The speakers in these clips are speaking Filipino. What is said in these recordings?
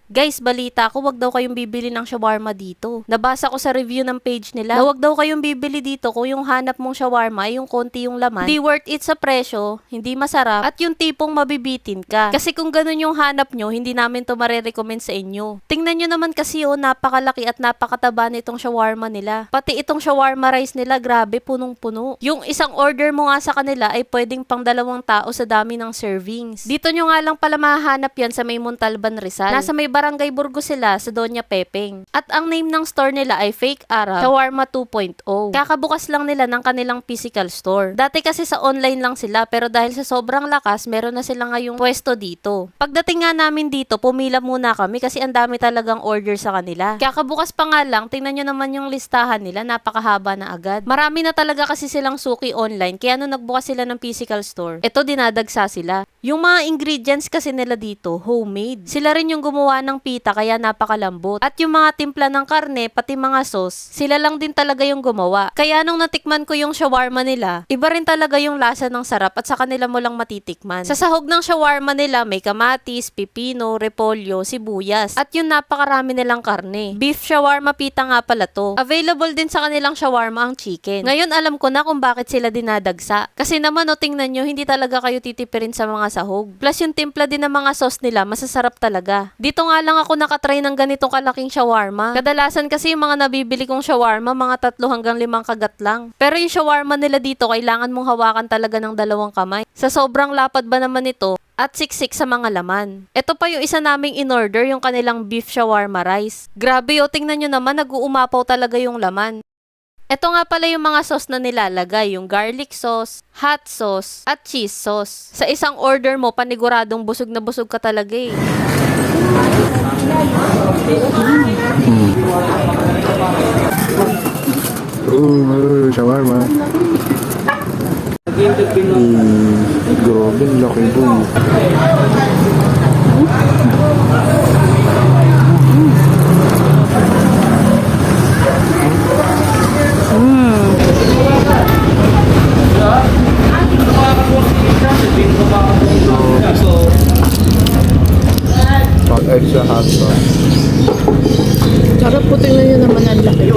Guys, balita ko, wag daw kayong bibili ng shawarma dito. Nabasa ko sa review ng page nila na wag daw kayong bibili dito kung yung hanap mong shawarma ay yung konti yung laman, hindi worth it sa presyo, hindi masarap, at yung tipong mabibitin ka. Kasi kung ganun yung hanap nyo, hindi namin to marirecommend sa inyo. Tingnan nyo naman kasi napakalaki at napakataba nitong shawarma nila. Pati itong shawarma rice nila, grabe, punong-puno. Yung isang order mo nga sa kanila ay pwedeng pang 2 tao sa dami ng servings. Dito nyo nga lang pala mahahanap yan sa may Montalban, Rizal. Nasa may Barangay Burgos sila sa Doña Pepeng. At ang name ng store nila ay Fake Arab Shawarma 2.0. Kakabukas lang nila ng kanilang physical store. Dati kasi sa online lang sila, pero dahil sa sobrang lakas, meron na sila ngayong pwesto dito. Pagdating nga namin dito, pumila muna kami kasi ang dami talagang order sa kanila. Kakabukas pa nga lang, tingnan nyo naman yung listahan nila, napakahaba na agad. Marami na talaga kasi silang suki online, kaya nung nagbukas sila ng physical store, ito dinadagsa sila. Yung mga ingredients kasi nila dito, homemade. Sila rin yung gumawa ng pita kaya napakalambot. At yung mga timpla ng karne, pati mga sauce, sila lang din talaga yung gumawa. Kaya nung natikman ko yung shawarma nila, iba rin talaga yung lasa ng sarap at sa kanila mo lang matitikman. Sa sahog ng shawarma nila, may kamatis, pipino, repolyo, sibuyas, at yung napakarami nilang karne. Beef shawarma pita nga pala to. Available din sa kanilang shawarma ang chicken. Ngayon alam ko na kung bakit sila dinadagsa. Kasi naman tingnan nyo, hindi talaga kayo titipirin sa mga sahog. Plus yung timpla din ng mga sauce nila, masasarap talaga. Dito nga lang ako nakatry ng ganitong kalaking shawarma. Kadalasan kasi yung mga nabibili kong shawarma, mga 3 hanggang 5 kagat lang. Pero yung shawarma nila dito, kailangan mong hawakan talaga ng 2 kamay. Sa sobrang lapad ba naman ito, at siksik sa mga laman. Ito pa yung isa naming in-order, yung kanilang beef shawarma rice. Grabe tingnan nyo naman, nag-uumapaw talaga yung laman. Ito nga pala yung mga sauce na nilalagay, yung garlic sauce, hot sauce, at cheese sauce. Sa isang order mo, paniguradong busog na busog ka talaga eh. Shawarma. Grabe, laki po. Extra hot sauce. Sarap po, tingnan nyo naman ang laki.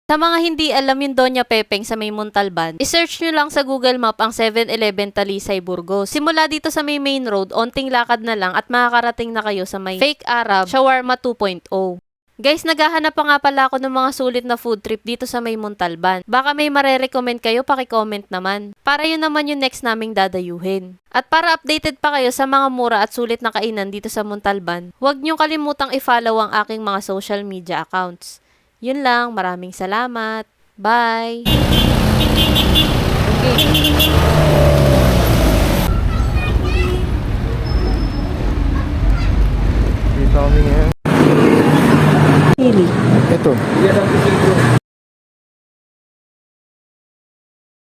Sa mga hindi alam yung Doña Pepeng sa may Montalban, isearch nyo lang sa Google Map ang 7-Eleven Talisay, Burgos. Simula dito sa may main road, onting lakad na lang at makakarating na kayo sa may Fake Arab Shawarma 2.0. Guys, naghahanap pa nga pala ako ng mga sulit na food trip dito sa may Montalban. Baka may marerecommend kayo, paki-comment naman. Para yun naman yung next naming dadayuhin. At para updated pa kayo sa mga mura at sulit na kainan dito sa Montalban, huwag niyong kalimutang i-follow ang aking mga social media accounts. Yun lang, maraming salamat. Bye! Dito kami ngayon. Pili. Ito.